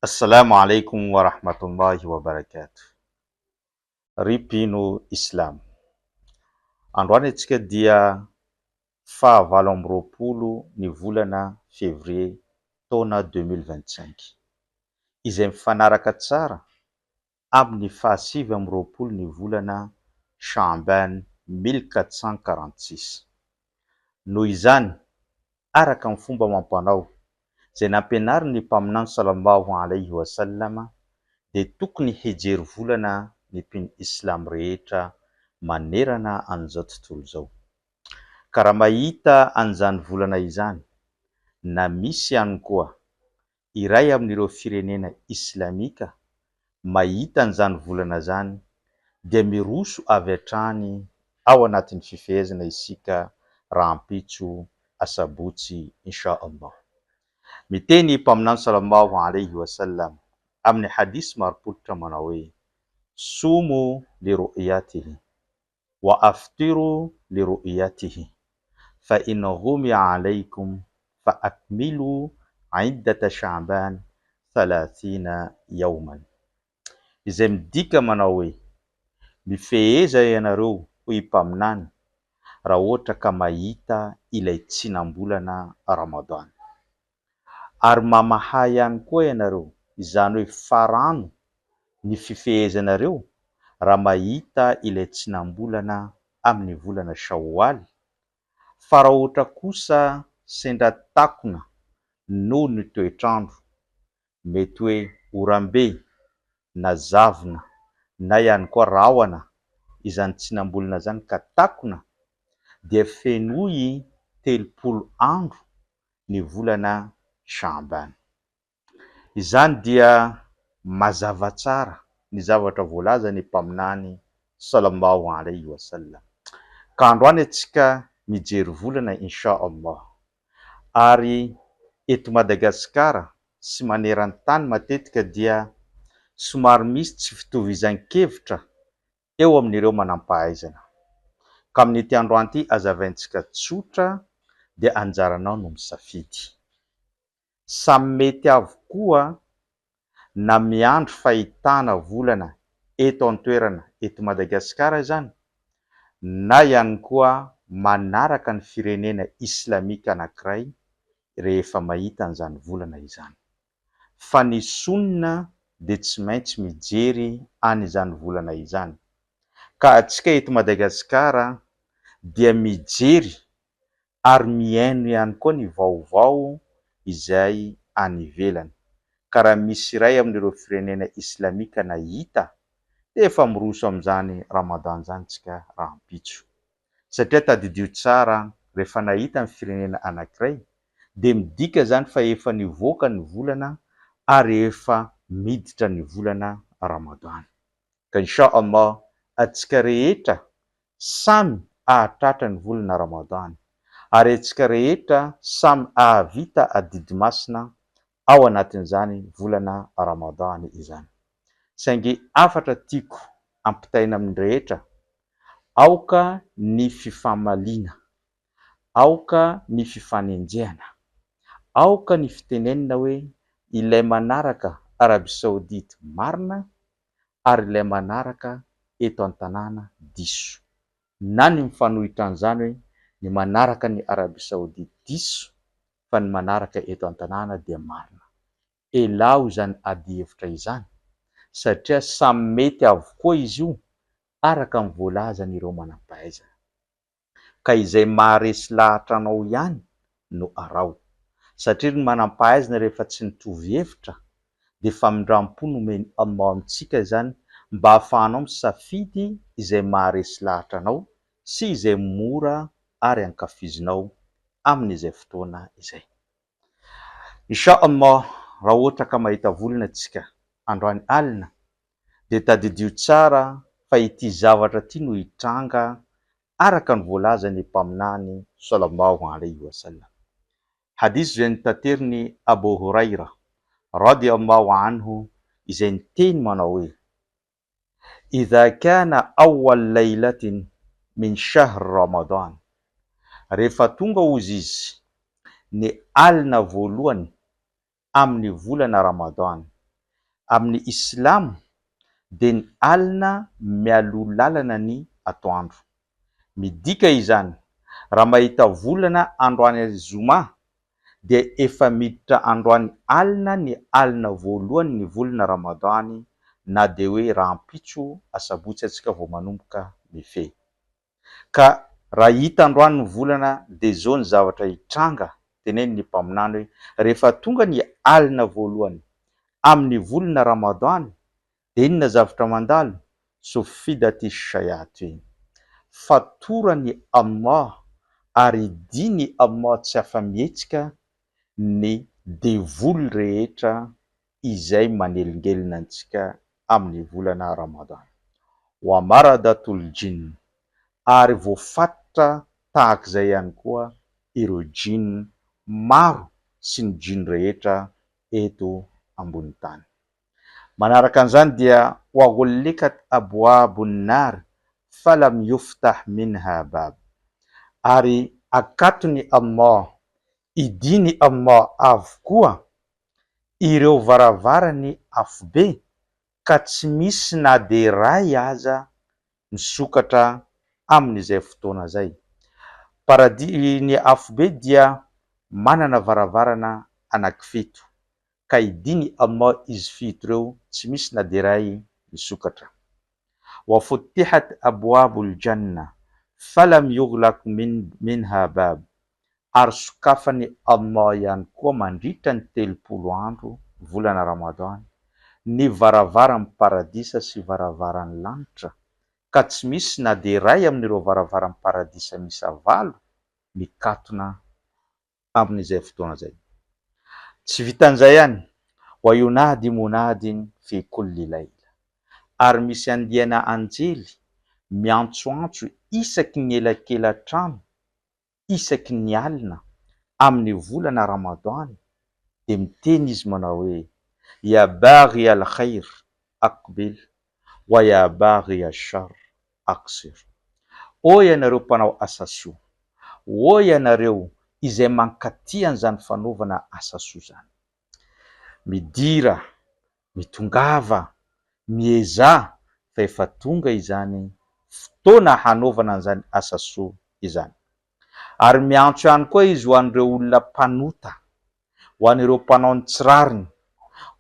Assalamu alaikum wa rahmatullahi wa barakatuh. Ripino Islam. Androany antsika dia 20 ny volana février taona 2025. Izay mifanaraka tsara amin'ny 27 ny volana Sha'ban 1446. Noho izany, araka ny fomba amam-panao izay nampianary ny mpaminany sallallahu alaihi wasallama, dia tokony hijery volana ny mpino Islam rehetra manerana an'izao tontolo izao. Ka raha mahita an'izany volana izany, na misy ihany koa iray amin'ireo firenena islamika mahita an'izany volana izany, dia miroso avy hatrany ao anatin'ny fifehezana isika rahampitso asabotsy insha Allah. Miteny mpaminany sallallahu alaihi wasallam amin'ny hadisy mari-politra manao hoe: sumu li ru'yatihi wa aftiru li ru'yatihi fa in ghumia alaikum fa akmilu iddata Sha'ban 30 yawman. Izay midika manao hoe mifeheza ianareo ho mpaminany raha ohatra ka mahita ilay tsinam-bolana Ramadan. Ary mamaha ihany koa ianareo, izany hoe farano ny fifehezanareo raha mahita ilay tsinam-bolana amin'ny volana Shawwal. Fa raha ohatra kosa sendra takona noho ny toetrandro, mety hoe oram-be na zavona na ihany koa rahona izany tsinam-bolana izany ka takona, dia fenoy 30 andro ny volana Sha'ban. Izany dia mazava tsara ny zavatra voalaza ny mpaminany sallallahu alaihi wasallam. Ka androany antsika mijery volana insha Allah. Ary eto Madagasikara sy maneran-tany matetika dia somary misy tsy fitovizan-kevitra eo amin'ireo manam-pahaizana. Ka amin'ity androany ity hazavaintsika tsotra dia anjaranao no misafidy. Samy mety avokoa na miandry fahitana volana eto an-toerana eto Madagasikara izany, na ihany koa manaraka ny firenena islamika anankiray rehefa mahita an'izany volana izany. Fa ny sunna dia tsy maintsy mijery an'izany volana izany. Ka antsika eto Madagasikara dia mijery ary mihaino ihany koa ny vaovao izay any ivelany. Ka raha misy iray amin'ireo firenena islamika nahita, dia efa miroso amin'izany Ramadan izany tsika rahampitso. Satria tadidio tsara rehefa nahita ny firenena anankiray, dia midika izany fa efa nivoaka ny volana ary efa miditra ny volana Ramadan. Ka insha Allah antsika rehetra samy ahatratra ny volana Ramadan, ary antsika rehetra samy ahavita adidy masina ao anatin'izany volana Ramadan izany. Saingy afatra tiako ampitaina amin'ny rehetra, aoka ny fifamaliana, aoka ny fifanenjehana, aoka ny fitenenina hoe ilay manaraka Arabia Saodita marina ary ilay manaraka eto an-tanàna diso. Na ny mifanohitra an'izany hoe ny manaraka ny Arabia Saodita diso fa ny manaraka eto an-tanàna dia marina. Elao izany ady hevitra izany satria samy mety avokoa izy io araka ny voalazan'ireo manam-pahaizana. Ka izay maharesy lahatra anao ihany no arao, satria ny manam-pahaizana rehefa tsy nitovy hevitra dia famindram-po no omeny Allah amintsika izany mba hahafahanao misafidy izay maharesy lahatra anao sy izay mora ary ankafizinao amin'izay fotoana izay. Insha Allah, raha ohatra ka mahita volana antsika androany alina, dia tadidio tsara fa ity zavatra ity no hitranga araka ny voalazan'ny mpaminany sallallahu alaihi wasallam. Hadisy izay notanteriny Abu Huraira radiyallahu anhu, izay niteny manao hoe: idha kana awwal laylatin min shahr Ramadan, rehefa tonga ozy izy ny alina voalohany amin'ny volana Ramadan, amin'ny Islamo dia ny alina mialoha lalana ny atoandro. Midika izany, raha mahita volana androany zoma dia efa miditra androany alina ny alina voalohany ny volana Ramadany, na dia hoe rahampitso asabotsy antsika vao manomboka mifehy. Ka raha hita androany ny volana dia zao ny zavatra hitranga, tenenin'ny mpaminany hoe rehefa tonga ny alina voalohany amin'ny volana Ramadany dia inona zavatra mandalo? Sufidati shayatin, fatorany Allah ary diny Allah tsy afa-mihetsika ny devoly rehetra izay manelingelina antsika amin'ny volana Ramadany. Wa maradatul jinn, ary voafatotra tahak'izay ihany koa ireo jinn maro sy ny jinn rehetra eto ambony tany. Manaraka an'izany dia wa ghullikat abwabun nar falam yuftah minha bab, ary akatony Allah, idiny Allah avokoa ireo varavarany afobe ka tsy misy na dia iray aza misokatra amin'izay fotoana izay. Ny afobe dia manana varavarana anankifito, ka idiny Allah izy fito ireo tsy misy na dia iray misokatra. Wa futtihat abwabul janna falam yughlaq minha bab, ary sokafany Allah ihany koa mandritra ny 30 andro volana Ramadany ny varavaran'ny paradisa sy varavaran'ny lanitra, ka tsy misy na dia iray amin'ireo varavaran'ny paradisa misa 9 mikatona amin'izay fotoana izay. Tsy vitan'izay ihany, wa yunadi munadin fi kulli layla, ary misy andiana anjely miantsoantso isaky ny elakelatrano, isaky ny alina amin'ny volana Ramadany, dia miteny izy manao hoe ya baghi al khair aqbil wa ya baghi al shar aqsir. O ianareo mpanao asa soa, o ianareo izay mankaty an'izany fanaovana asa soa izany, midira, mitongava, miezà, fa efa tonga izany fotoana hanaovana an'izany asa soa izany. Ary miantso ihany koa izy ho an'ireo olona mpanota, ho an'ireo mpanao ny tsy rariny,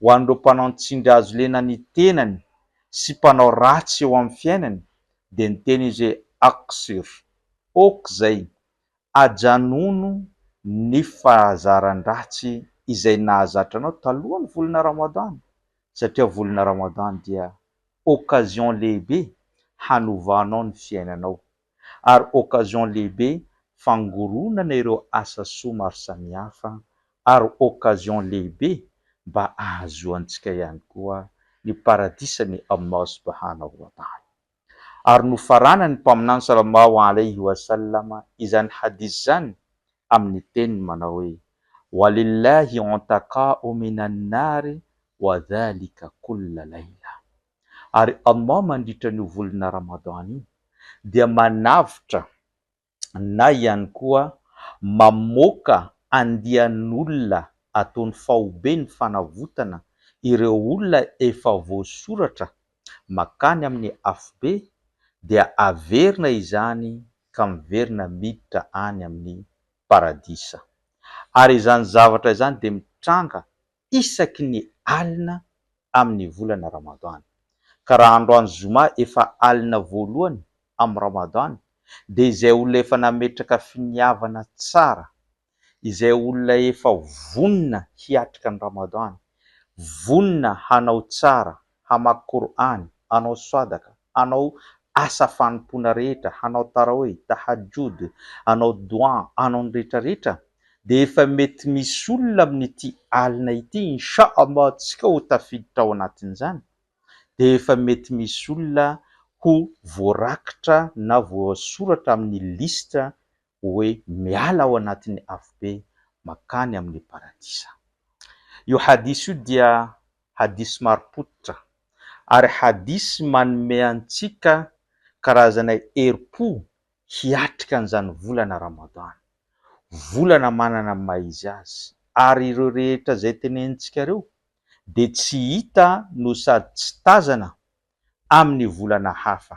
ho an'ireo mpanao ny tsindry azo lena ny tenany sy mpanao ratsy eo amin'ny fiainany, dia ny teny izy hoe aqsir, okizay ajanono ny fahazaran-dratsy izay nahazatra anao talohan'ny volana Ramadany, satria volana Ramadany dia occasion lehibe hanovanao ny fiainanao, ary occasion lehibe fangoronana ireo asa soa maro samihafa, ary occasion lehibe mba ahazoantsika ihany koa ny paradisany Allah subhanahu wa ta'ala. Ary nofarana ny mpaminany sallallahu alayhi wa sallama izany hadis izany amin'ny teniny manao hoe walillahi untaqa'u minan nari wa dhalika kulla layla, ary Allah mandritra ny volana Ramadany dia manavitra na ihany koa mamoaka andian'olona ataony fahobe ny fanavotana ireo olona efa voasoratra makany amin'ny afobe, dia averina izany ka miverina miditra any amin'ny paradisa. Ary izany zavatra izany dia mitranga isaky ny alina amin'ny volana Ramadany. Ka raha androany zoma efa alina voalohany amin'ny Ramadany, dia izay olona efa nametraka finiavana tsara, izay olona efa vonona hiatrika ny Ramadany, vonona hanao tsara, hamaky Qur'any, hanao sadaka, hanao asa fanompoana rehetra, hanao tarawih, tahajjud, hanao dua, hanao ny rehetrarehetra, dia efa mety misy olona amin'ity alina ity, insha Allah tsika ho tafiditra ao anatin'izany, dia efa mety misy olona ho voarakitra na voasoratra amin'ny listra hoe miala ao anatin'ny afobe makany amin'ny paradisa. Io hadis io dia hadis marim-pototra, ary hadis manome antsika karazana herim-po hiatrika an'izany volana Ramadany, volana manana maha izy azy, ary ireo rehetra izay tenenitsika ireo dia tsy hita no sady tsy tazana amin'ny volana hafa,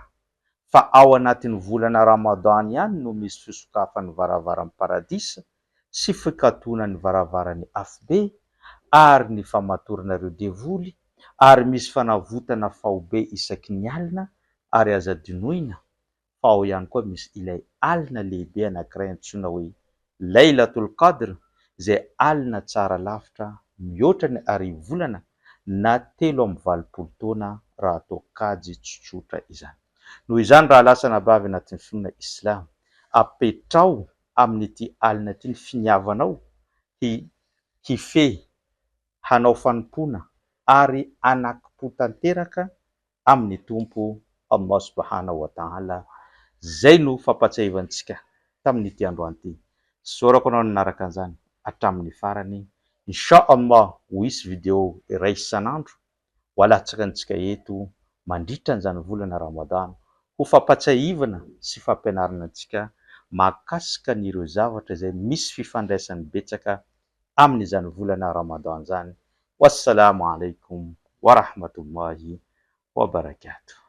fa ao anatin'ny volana Ramadan ihany no misy fisokafan'ny varavaran'ny paradisa sy fikatoanan'ny varavaran'ny afobe ary ny famatorana ireo devoly, ary misy fanavotana faobe isaky ny alina, ary aza dinoina fa ao ihany koa misy ilay alina lehibe anankiray antsoina hoe Laylatul Qadr, izay alina tsara lavitra mihoatra ny harivolana na 3 taona raha atao kajy tsotsotra izany. Noho izany raha lasa nabavy anatin'ny finoana Islama, apetrao amin'ity alina ity ny finiavanao, hifehy, hanao fanompoana ary hanakim-po tanteraka amin'ny Tompo Allah subhanahu wa ta'ala. Zay no fampatsiavantsika tamin'ity androany ity. Saorako anao nanaraka an'izany hatramin'ny farany. Inshallah ho hisy video iray isan'andro ho alatsaka antsika eto mandritra an'izany volana Ramadan, ho fampatsiahivana sy fampianarana antsika mahakasika an'ireo zavatra izay misy fifandraisany betsaka amin'izany volana Ramadan izany. Wassalamu alaikum wa rahmatullahi wa barakatuh.